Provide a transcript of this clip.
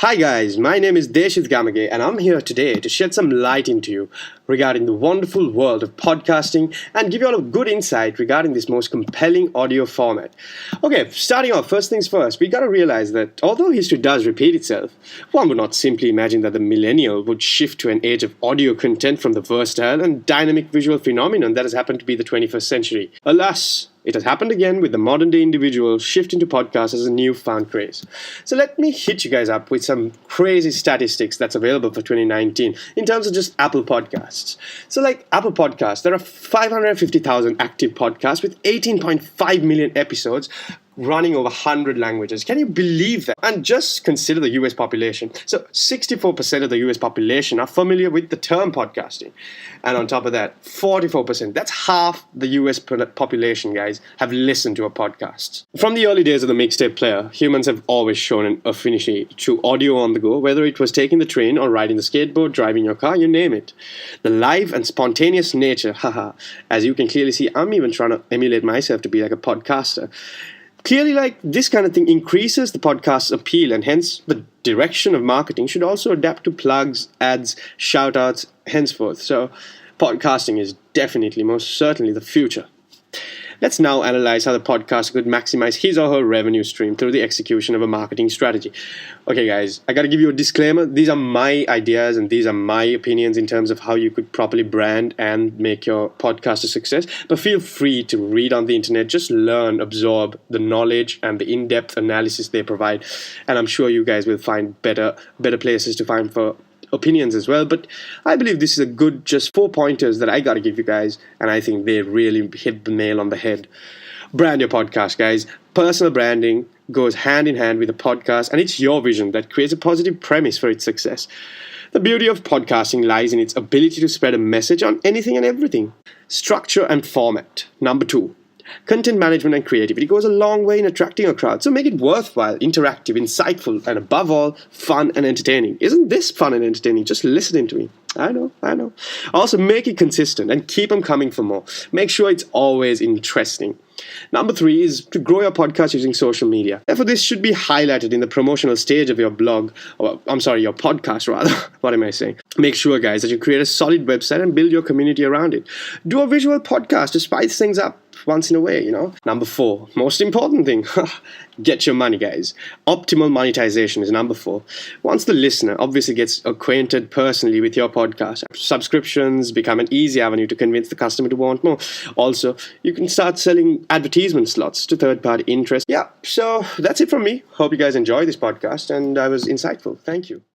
Hi guys, my name is Deshith Gamage and I'm here today to shed some light into you regarding the wonderful world of podcasting and give you all a good insight regarding this most compelling audio format. Okay, starting off, first things first, we gotta realize that although history does repeat itself, one would not simply imagine that the millennial would shift to an age of audio content from the versatile and dynamic visual phenomenon that has happened to be the 21st century. Alas, it has happened again with the modern day individual shifting to podcasts as a newfound craze. So let me hit you guys up with some crazy statistics that's available for 2019 in terms of just Apple Podcasts. So like Apple Podcasts, there are 550,000 active podcasts with 18.5 million episodes running over 100 languages. Can you believe that? And just consider the US population. So 64% of the US population are familiar with the term podcasting. And on top of that, 44%, that's half the US population, guys, have listened to a podcast. From the early days of the mixtape player, humans have always shown an affinity to audio on the go, whether it was taking the train or riding the skateboard, driving your car, you name it. The live and spontaneous nature, as you can clearly see, I'm even trying to emulate myself to be like a podcaster. Clearly, like this kind of thing increases the podcast's appeal, and hence the direction of marketing should also adapt to plugs, ads, shout-outs, henceforth. So podcasting is definitely, most certainly the future. Let's now analyze how the podcaster could maximize his or her revenue stream through the execution of a marketing strategy. Okay, guys, I got to give you a disclaimer. These are my ideas and these are my opinions in terms of how you could properly brand and make your podcast a success. But feel free to read on the internet, just learn, absorb the knowledge and the in-depth analysis they provide. And I'm sure you guys will find better places to find for opinions as well, but I believe this is a good just 4 pointers that I gotta give you guys, and I think they really hit the nail on the head. Brand your podcast, guys. Personal branding goes hand in hand with a podcast, and it's your vision that creates a positive premise for its success. The beauty of podcasting lies in its ability to spread a message on anything and everything. Structure and format. Number 2. Content management and creativity goes a long way in attracting a crowd, so make it worthwhile, interactive, insightful, and above all, fun and entertaining. Isn't this fun and entertaining? Just listening to me. I know. Also, make it consistent and keep them coming for more. Make sure it's always interesting. Number 3 is to grow your podcast using social media. Therefore, this should be highlighted in the promotional stage of your blog, or your podcast rather. What am I saying? Make sure, guys, that you create a solid website and build your community around it. Do a visual podcast to spice things up once in a way, Number 4, most important thing, get your money, guys. Optimal monetization is number 4. Once the listener obviously gets acquainted personally with your podcast, subscriptions become an easy avenue to convince the customer to want more. Also, you can start selling advertisement slots to third-party interests. Yeah, so that's it from me. Hope you guys enjoy this podcast and I was insightful. Thank you.